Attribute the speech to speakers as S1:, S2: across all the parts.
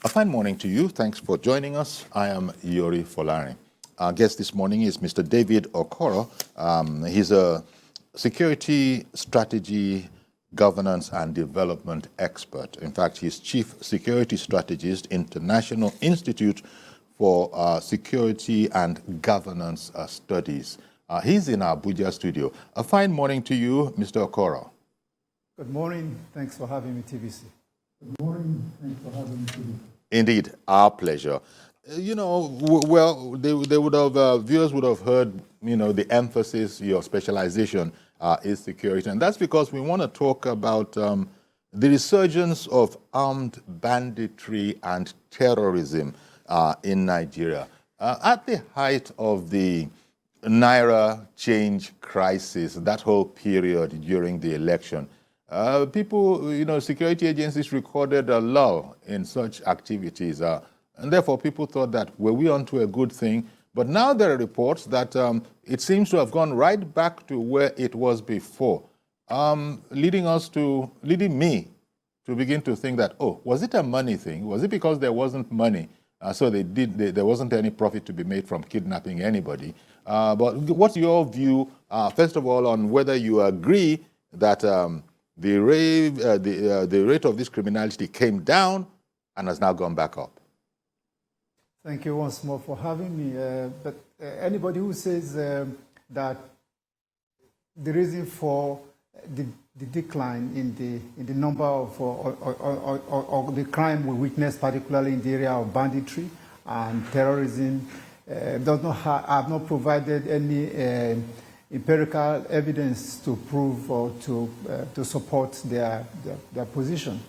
S1: A fine morning to you. Thanks for joining us. I am Yori Folari. Our guest this morning is Mr. David Okoro. He's a security strategy, governance, and development expert. In fact, he's chief security strategist, International Institute for Security and Governance Studies. He's in our Abuja studio. A fine morning to you, Mr. Okoro.
S2: Good morning. Thanks for having me, TVC. Good morning. Thanks for having me, TVC.
S1: Indeed, our pleasure. You know, well, they would have, viewers would have heard, you know, the emphasis, your specialization is security. And that's because we want to talk about the resurgence of armed banditry and terrorism in Nigeria. At the height of the Naira change crisis, that whole period during the election, people, you know, security agencies recorded a lull in such activities. And therefore, people thought that, were we onto a good thing? But now there are reports that it seems to have gone right back to where it was before, leading me to begin to think that, oh, was it a money thing? Was it because there wasn't money? So there wasn't any profit to be made from kidnapping anybody. But what's your view, first of all, on whether you agree that the rate of this criminality came down and has now gone back up?
S2: Thank you once more for having me. But anybody who says that the reason for the decline in the number of or the crime we witness, particularly in the area of banditry and terrorism, have not provided any empirical evidence to prove or to support their position.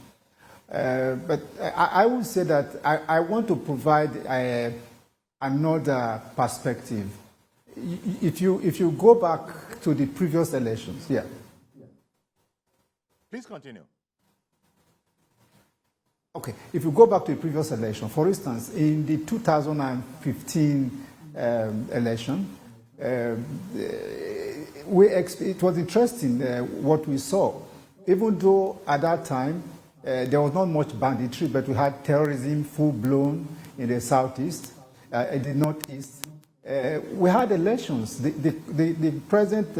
S2: But I would say that I want to provide another perspective. If you go back to the previous elections, yeah.
S1: Please continue.
S2: Okay, if you go back to the previous election, for instance, in the 2015 election, it was interesting what we saw. Even though at that time there was not much banditry, but we had terrorism full-blown in the southeast, in the northeast. We had elections. The present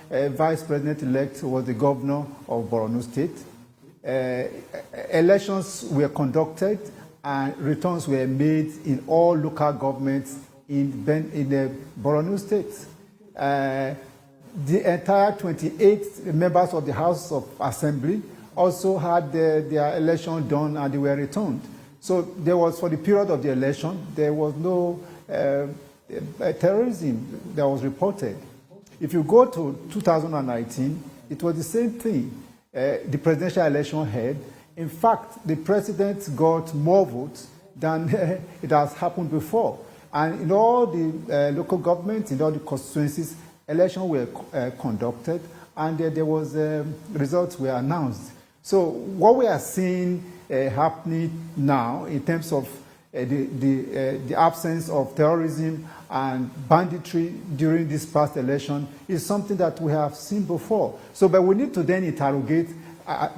S2: vice president-elect was the governor of Borno State. Elections were conducted and returns were made in all local governments in the Borno State. The entire 28 members of the House of Assembly also had their election done and they were returned. So there was, for the period of the election, there was no terrorism that was reported. If you go to 2019, it was the same thing. The presidential election held. In fact, the president got more votes than it has happened before. And in all the local governments, in all the constituencies, elections were conducted, and there was results were announced. So what we are seeing happening now in terms of the absence of terrorism and banditry during this past election is something that we have seen before. So, but we need to then interrogate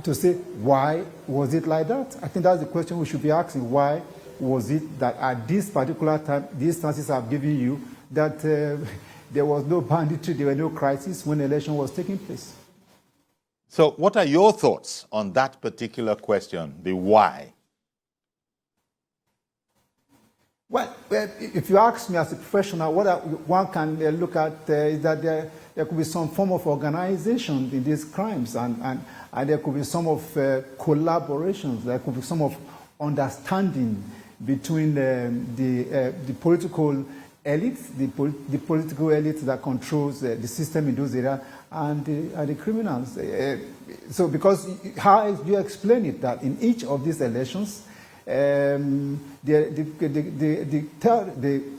S2: to say, why was it like that? I think that's the question we should be asking. Why was it that at this particular time, the instances I've given you, that there was no banditry, there were no crisis when the election was taking place?
S1: So what are your thoughts on that particular question, the why?
S2: Well, if you ask me as a professional, what one can look at is that there could be some form of organization in these crimes, and there could be some of collaborations, there could be some of understanding between the political elites, the political elite that controls the system in those areas, and the criminals. So, because how do you explain it that in each of these elections, the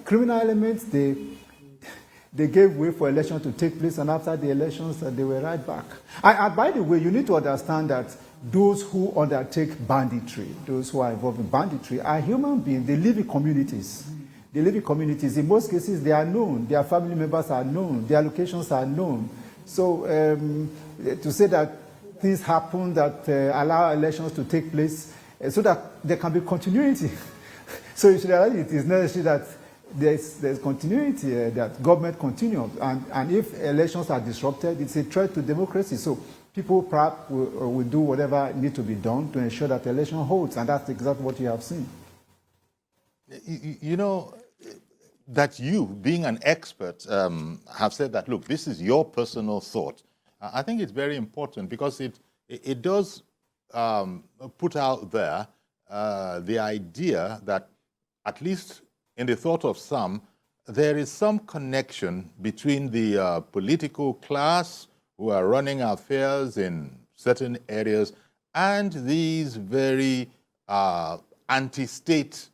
S2: criminal elements, they gave way for elections to take place, and after the elections, they were right back. And by the way, you need to understand that those who undertake banditry, those who are involved in banditry, are human beings. They live in communities. They live in communities. In most cases, they are known. Their family members are known. Their locations are known. So to say that things happen that allow elections to take place so that there can be continuity. So you should realize it is necessary that there's continuity, that government continues. And if elections are disrupted, it's a threat to democracy. So people perhaps will do whatever needs to be done to ensure that the election holds. And that's exactly what you have seen.
S1: You know, that you, being an expert, have said that, look, this is your personal thought. I think it's very important because it does put out there the idea that, at least in the thought of some, there is some connection between the political class who are running affairs in certain areas and these very anti-state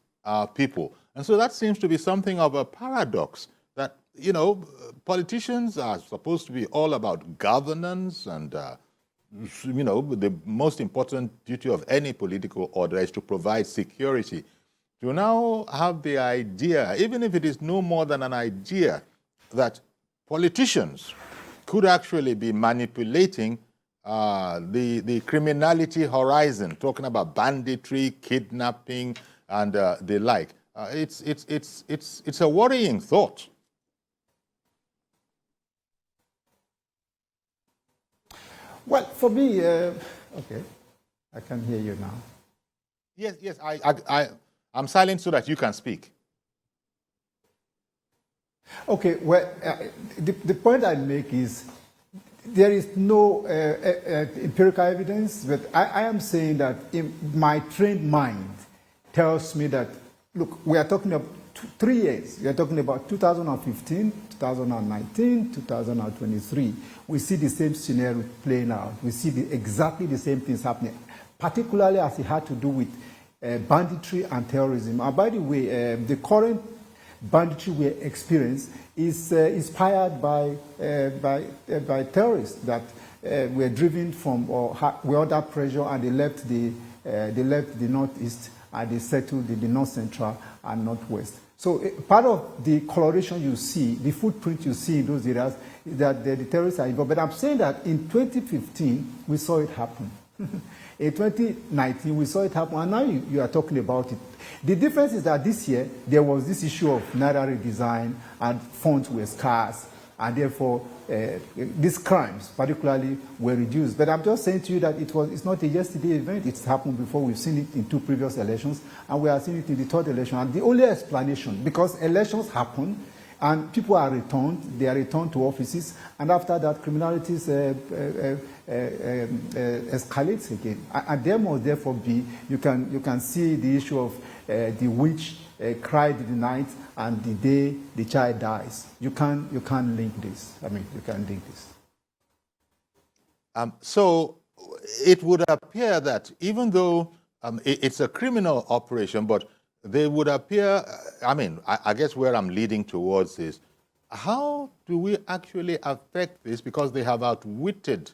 S1: people. And so that seems to be something of a paradox, that, you know, politicians are supposed to be all about governance and, you know, the most important duty of any political order is to provide security. To now have the idea, even if it is no more than an idea, that politicians could actually be manipulating the criminality horizon, talking about banditry, kidnapping, and the like. It's a worrying thought.
S2: Well, for me, okay, I can hear you now.
S1: Yes, I'm silent so that you can speak.
S2: Okay, well, the point I make is there is no empirical evidence, but I am saying that in my trained mind tells me that, look, we are talking about 3 years. We are talking about 2015, 2019, 2023. We see the same scenario playing out. We see exactly the same things happening, particularly as it had to do with banditry and terrorism. And by the way, the current banditry we experience is inspired by terrorists that were driven from or were under pressure, and they left the northeast and they settled in the north central and northwest. So part of the coloration you see, the footprint you see in those areas, is that the terrorists are involved. But I'm saying that in 2015 we saw it happen. In 2019, we saw it happen, and now you are talking about it. The difference is that this year, there was this issue of Naira redesign, and funds were scarce, and therefore, these crimes, particularly, were reduced. But I'm just saying to you that it's not a yesterday event. It's happened before. We've seen it in 2 previous elections, and we are seeing it in the 3rd election. And the only explanation, because elections happen, and people are returned, they are returned to offices, and after that, criminality escalates again. And there must therefore be, you can see the issue of the witch cried in the night, and the day the child dies. You can't link this. I mean, you can't link this.
S1: So it would appear that even though it's a criminal operation, but they would appear, I mean, I guess where I'm leading towards is, how do we actually affect this? Because they have outwitted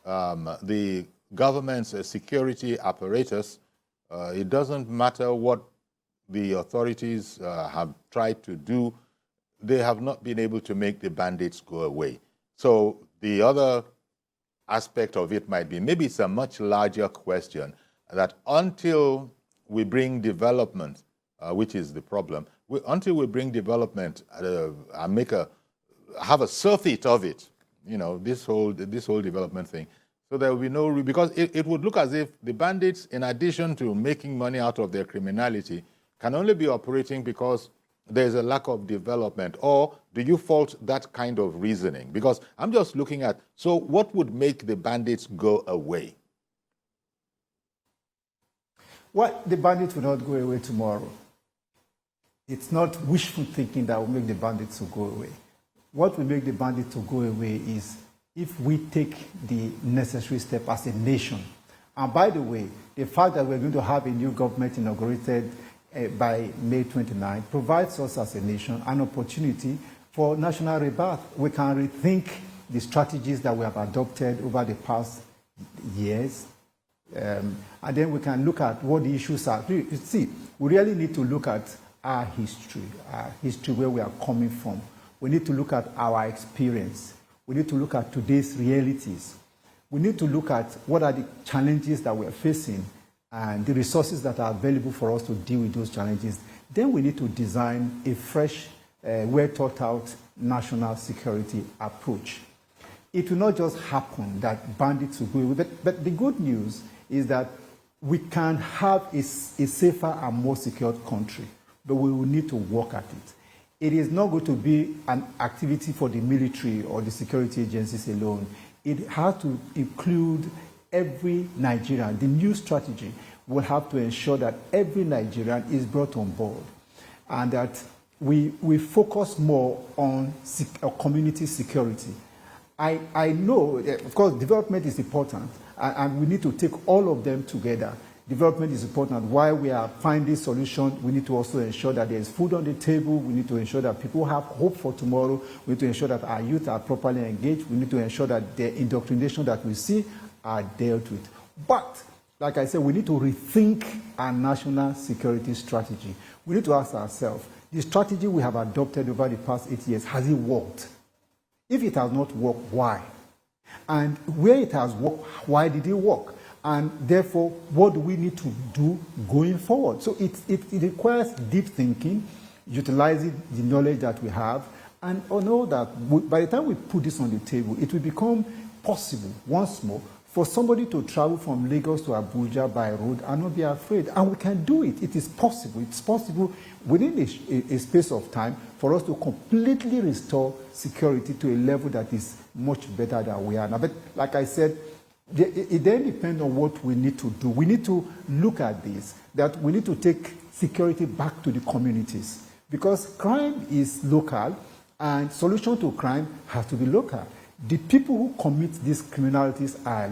S1: the government's security apparatus. It doesn't matter what the authorities have tried to do. They have not been able to make the bandits go away. So the other aspect of it might be, maybe it's a much larger question, that until we bring development, which is the problem, until we bring development and have a surfeit of it, you know, this whole development thing, so there will be no, because it would look as if the bandits, in addition to making money out of their criminality, can only be operating because there's a lack of development. Or do you fault that kind of reasoning? Because I'm just looking at, so what would make the bandits go away?
S2: Well, the bandits will not go away tomorrow. It's not wishful thinking that will make the bandits to go away. What will make the bandits to go away is if we take the necessary step as a nation. And by the way, the fact that we're going to have a new government inaugurated by May 29 provides us as a nation an opportunity for national rebirth. We can rethink the strategies that we have adopted over the past years, and then we can look at what the issues are. You see, we really need to look at our history, where we are coming from. We need to look at our experience. We need to look at today's realities. We need to look at what are the challenges that we're facing, and the resources that are available for us to deal with those challenges, then we need to design a fresh, well thought out national security approach. It will not just happen that bandits will go away, but the good news is that we can have a safer and more secure country, but we will need to work at it. It is not going to be an activity for the military or the security agencies alone. It has to include every Nigerian. The new strategy will have to ensure that every Nigerian is brought on board and that we focus more on community security. I know, of course, development is important, and we need to take all of them together. Development is important. While we are finding solutions, we need to also ensure that there is food on the table. We need to ensure that people have hope for tomorrow. We need to ensure that our youth are properly engaged. We need to ensure that the indoctrination that we see are dealt with. But, like I said, we need to rethink our national security strategy. We need to ask ourselves, the strategy we have adopted over the past 8 years, has it worked? If it has not worked, why? And where it has worked, why did it work? And therefore, what do we need to do going forward? So it requires deep thinking, utilizing the knowledge that we have, and know that by the time we put this on the table, it will become possible, once more, for somebody to travel from Lagos to Abuja by road and not be afraid. And we can do it. It is possible. It's possible within a space of time for us to completely restore security to a level that is much better than we are now. But like I said, it then depends on what we need to do. We need to look at this, that we need to take security back to the communities, because crime is local and solution to crime has to be local. The people who commit these criminalities are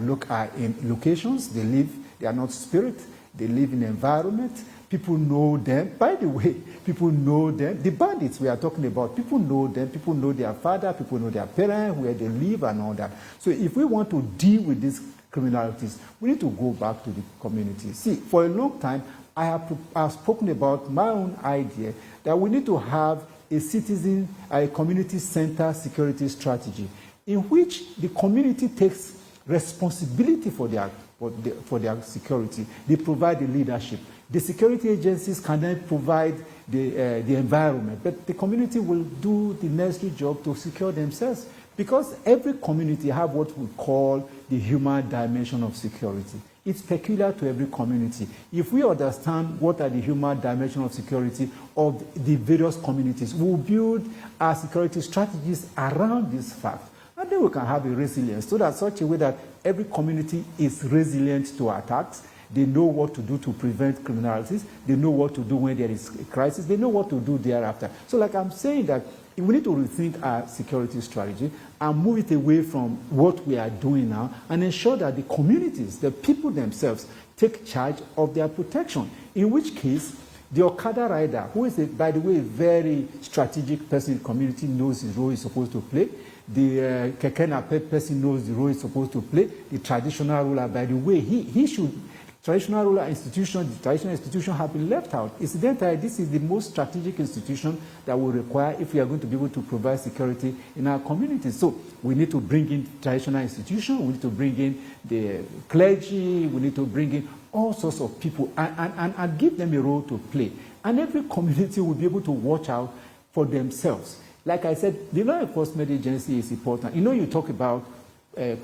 S2: in locations, they are not spirit, they live in environment, people know them. By the way, people know them. The bandits we are talking about, people know them, people know their father, people know their parents, where they live and all that. So if we want to deal with these criminalities, we need to go back to the community. See, for a long time, I have spoken about my own idea that we need to have a community-centered security strategy in which the community takes responsibility for their security. They provide the leadership. The security agencies can then provide the environment, but the community will do the necessary job to secure themselves, because every community have what we call the human dimension of security. It's peculiar to every community. If we understand what are the human dimension of security of the various communities, we'll build our security strategies around this fact. And then we can have a resilience, so that such a way that every community is resilient to attacks. They know what to do to prevent criminalities. They know what to do when there is a crisis. They know what to do thereafter. So like I'm saying, that we need to rethink our security strategy and move it away from what we are doing now and ensure that the communities, the people themselves, take charge of their protection. In which case, the Okada rider, who is, by the way, a very strategic person in the community, knows his role he's supposed to play. The Keke Napep person knows the role he's supposed to play. The traditional ruler, by the way, he should. Traditional ruler institution, the traditional institution have been left out. Incidentally, this is the most strategic institution that will require if we are going to be able to provide security in our communities. So we need to bring in traditional institutions, we need to bring in the clergy, we need to bring in all sorts of people and give them a role to play. And every community will be able to watch out for themselves. Like I said, the law enforcement agency is important. You know, you talk about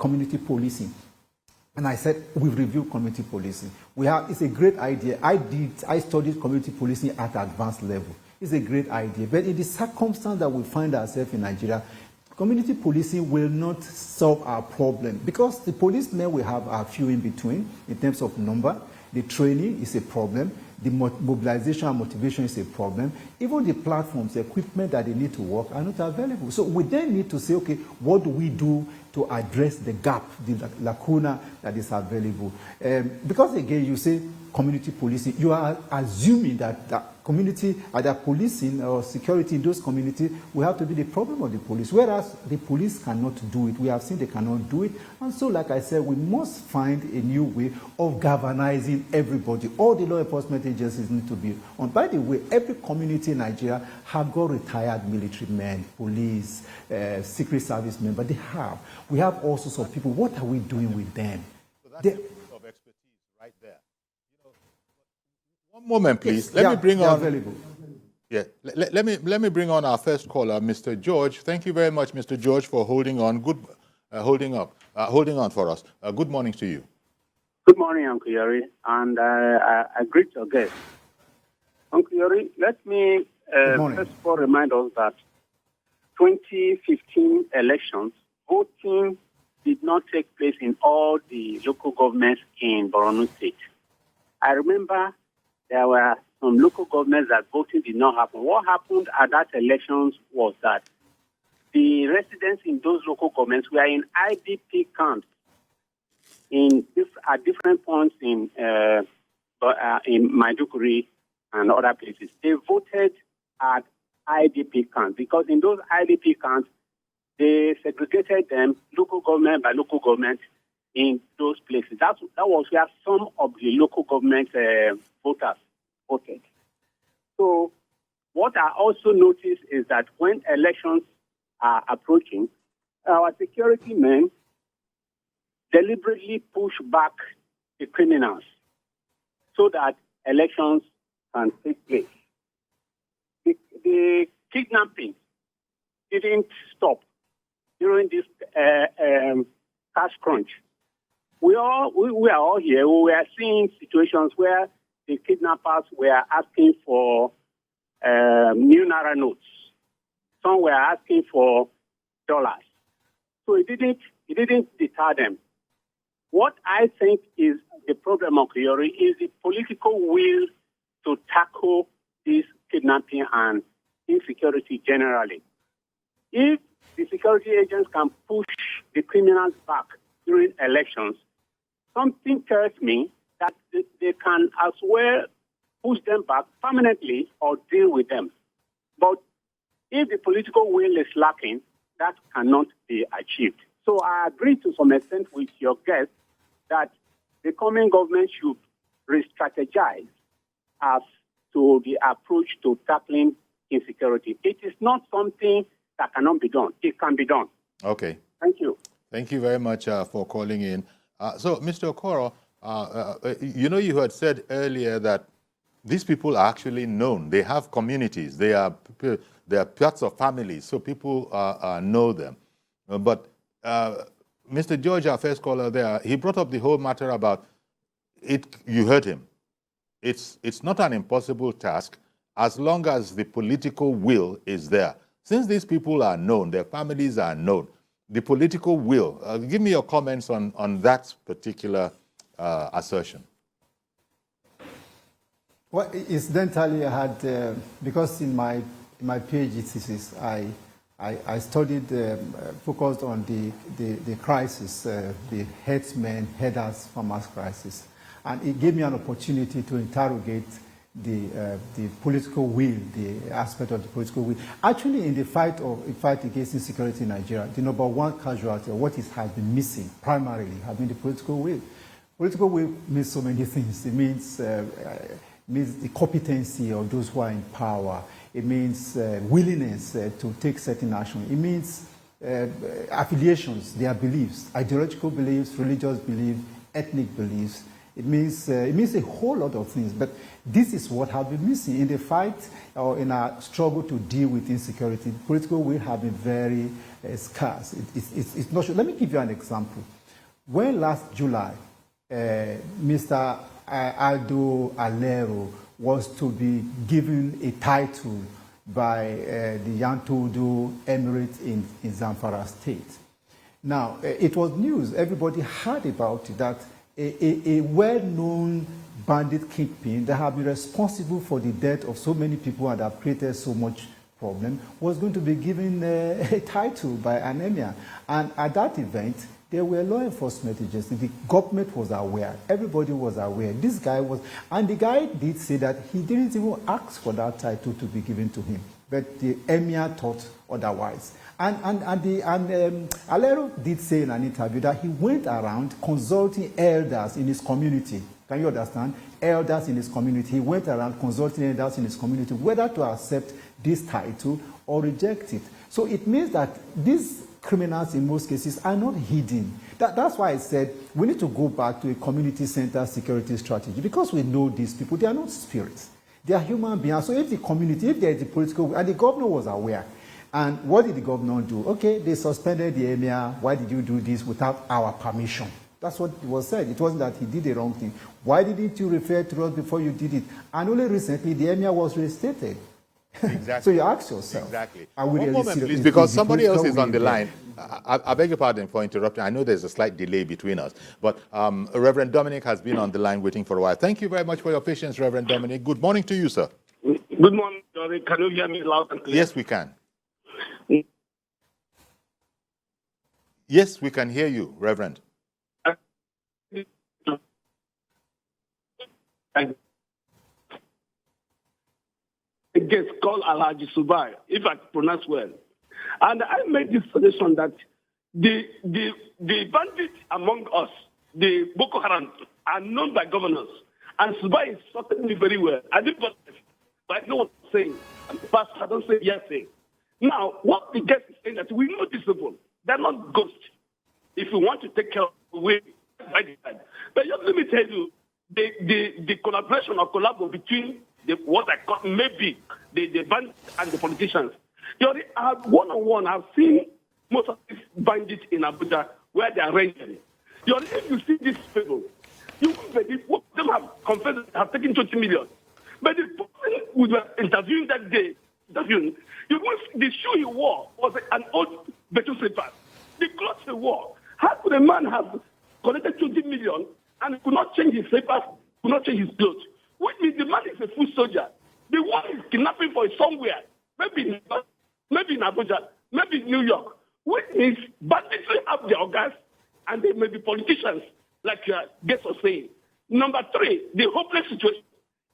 S2: community policing. And I said, we've reviewed community policing. It's a great idea. I studied community policing at advanced level. It's a great idea. But in the circumstance that we find ourselves in Nigeria, community policing will not solve our problem, because the policemen we have are few in between in terms of number. The training is a problem. The mobilization and motivation is a problem. Even the platforms, the equipment that they need to work are not available. So we then need to say, okay, what do we do to address the gap, the lacuna that is available? Because again, you say community policing, you are assuming that community, either policing or security in those communities, will have to be the problem of the police, whereas the police cannot do it. We have seen they cannot do it. And so, like I said, we must find a new way of galvanizing everybody. All the law enforcement agencies need to be on. By the way, every community in Nigeria have got retired military men, police, secret service members. They have. We have all sorts of people. What are we doing with them?
S1: So that's a piece of expertise right there. One moment, please.
S2: Yes,
S1: Let me bring on.
S2: Available.
S1: Yeah, let me bring on our first caller, Mr. George. Thank you very much, Mr. George, for holding on. Holding on for us. Good morning to you.
S3: Good morning, Uncle Yuri, and I greet your guest. Uncle Yuri, let me first of all remind us that 2015 elections, voting did not take place in all the local governments in Borno State. I remember there were some local governments that voting did not happen. What happened at that elections was that the residents in those local governments were in IDP camps at different points in Maiduguri and other places. They voted at IDP camps because in those IDP camps, they segregated them local government by local government in those places. That was where some of the local government voters voted. So what I also noticed is that when elections are approaching, our security men deliberately push back the criminals so that elections can take place. The kidnapping didn't stop during this cash crunch. We are all here. We are seeing situations where the kidnappers were asking for new Naira notes. Some were asking for dollars. So it didn't deter them. What I think is the problem of Kriori is the political will to tackle this kidnapping and insecurity generally. If the security agents can push the criminals back during elections, something tells me that they can as well push them back permanently or deal with them. But if the political will is lacking, that cannot be achieved. So I agree to some extent with your guest that the coming government should re-strategize as to the approach to tackling insecurity. It is not something that cannot be done. It can be done.
S1: Okay.
S3: Thank you.
S1: Thank you very much for calling in. So, Mr. Okoro, you had said earlier that these people are actually known. They have communities. They are parts of families, so people know them. But Mr. George, our first caller there, he brought up the whole matter about it. You heard him. It's not an impossible task as long as the political will is there. Since these people are known, their families are known, the political will. Give me your comments on that particular assertion.
S2: Well, incidentally, I had, because in my PhD thesis, I studied, focused on the crisis, the headers farmers crisis. And it gave me an opportunity to interrogate the political will, the aspect of the political will. Actually, in the fight against insecurity in Nigeria, the number one casualty, or what has been missing primarily, has been the political will. Political will means so many things. It means the competency of those who are in power. It means willingness to take certain action. It means affiliations, their beliefs, ideological beliefs, religious beliefs, ethnic beliefs. It means a whole lot of things. But this is what has been missing in the fight or in our struggle to deal with insecurity. Political will have been very scarce. It's not sure. Let me give you an example. When last July, Mr. Aldo Alero was to be given a title by the Yantodo Emirate in Zamfara State. Now, it was news. Everybody heard about it, that a well-known bandit kingpin that had been responsible for the death of so many people and have created so much problem was going to be given a title by an emir. And at that event, there were law enforcement agencies. The government was aware. Everybody was aware. This guy was, and the guy did say that he didn't even ask for that title to be given to him, but the emir thought otherwise. And Alero did say in an interview that he went around consulting elders in his community. Can you understand? Elders in his community. He went around consulting elders in his community whether to accept this title or reject it. So it means that this criminals in most cases are not hidden. That's why I said we need to go back to a community-centered security strategy, because we know these people, they are not spirits. They are human beings. So if the community, if there is a political, and the governor was aware, and what did the governor do? Okay, they suspended the emir. Why did you do this without our permission? That's what was said. It wasn't that he did the wrong thing. Why didn't you refer to us before you did it? And only recently, the emir was reinstated.
S1: Exactly.
S2: So you ask yourself.
S1: Exactly.
S2: One
S1: moment, please, because somebody else is on the line. I beg your pardon for interrupting. I know there's a slight delay between us, but Reverend Dominic has been on the line waiting for a while. Thank you very much for your patience, Reverend Dominic. Good morning to you, sir.
S3: Good morning, Jory. Can you hear me loud and clear?
S1: Yes, we can. Yes, we can hear you, Reverend.
S3: Against called Alhaji Subai, if I pronounce well. And I made this suggestion that the bandits among us, the Boko Haram, are known by governors. And Subai is certainly very well. I didn't but I know what I'm saying. And the pastor don't say yes thing. Now, what the guest is saying that we know these people. They're not ghosts. If you want to take care of the way, but just let me tell you, the collaboration or collab between what I call maybe the bandits and the politicians. You know, one-on-one, I've seen most of these bandits in Abuja where they are ranging. You know, if you see these people, you won't believe what them have confessed have taken 20 million. But the person we were interviewing that day, the shoe he wore was an old betel slipper. The clothes he wore. How could a man have collected 20 million and could not change his slippers, could not change his clothes? Which means the man is a foot soldier. The one is kidnapping for somewhere, maybe in Abuja, maybe in New York. Which means banditry have their organs and they may be politicians, like your guest was saying. Number three, the hopeless situation.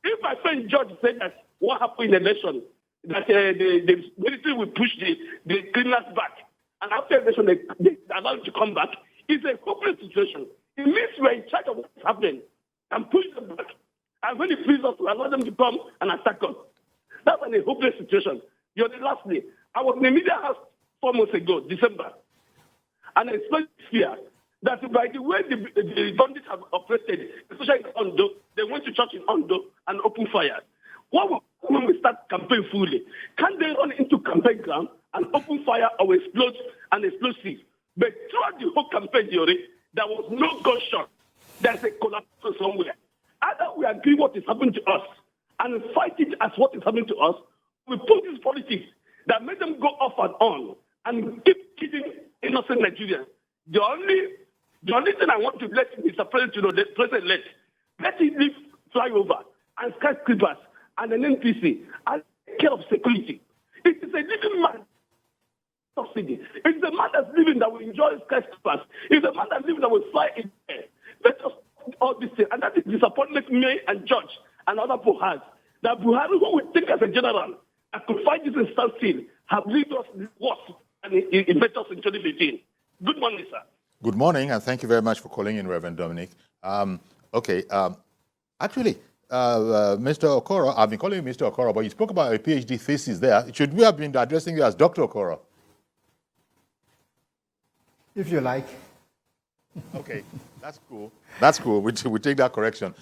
S3: If my friend George said that what happened in the election, that the military will push the criminals back, and after the election they allow them to come back, it's a hopeless situation. It means we're in charge of what's happening and push them back. And when it frees us, we allow them to come and attack us. That's a hopeless situation. Lastly, I was in the media house 4 months ago, December, and I explained fear that by the way the bandits have operated, especially in Ondo, they went to church in Ondo and opened fire. What will when we start campaign fully? Can they run into campaign ground and open fire or explode an explosive? But throughout the whole campaign theory, there was no gunshot. There's a collapse somewhere. Either we agree what is happening to us and fight it as what is happening to us, we put this politics that make them go off and on and keep killing innocent Nigerians. The only thing I want to let Mr. President know, the President let him leave flyover and skyscrapers and an NPC and take care of security. It is a living man subsidy. It's a man that's living that will enjoy skyscrapers. It's a man that's living that will fly in the air. Let us all this thing, and that is disappointment me and George and other people has. That Buhari, who we think as a general, that could fight this in standstill, have led us worse and invest us in 2015. Good morning, sir.
S1: Good morning, and thank you very much for calling in, Reverend Dominic. Actually, Mr. Okoro, I've been calling you Mr. Okoro, but you spoke about a PhD thesis there. Should we have been addressing you as Dr. Okoro?
S2: If you like.
S1: Okay, that's cool. That's cool. We take that correction.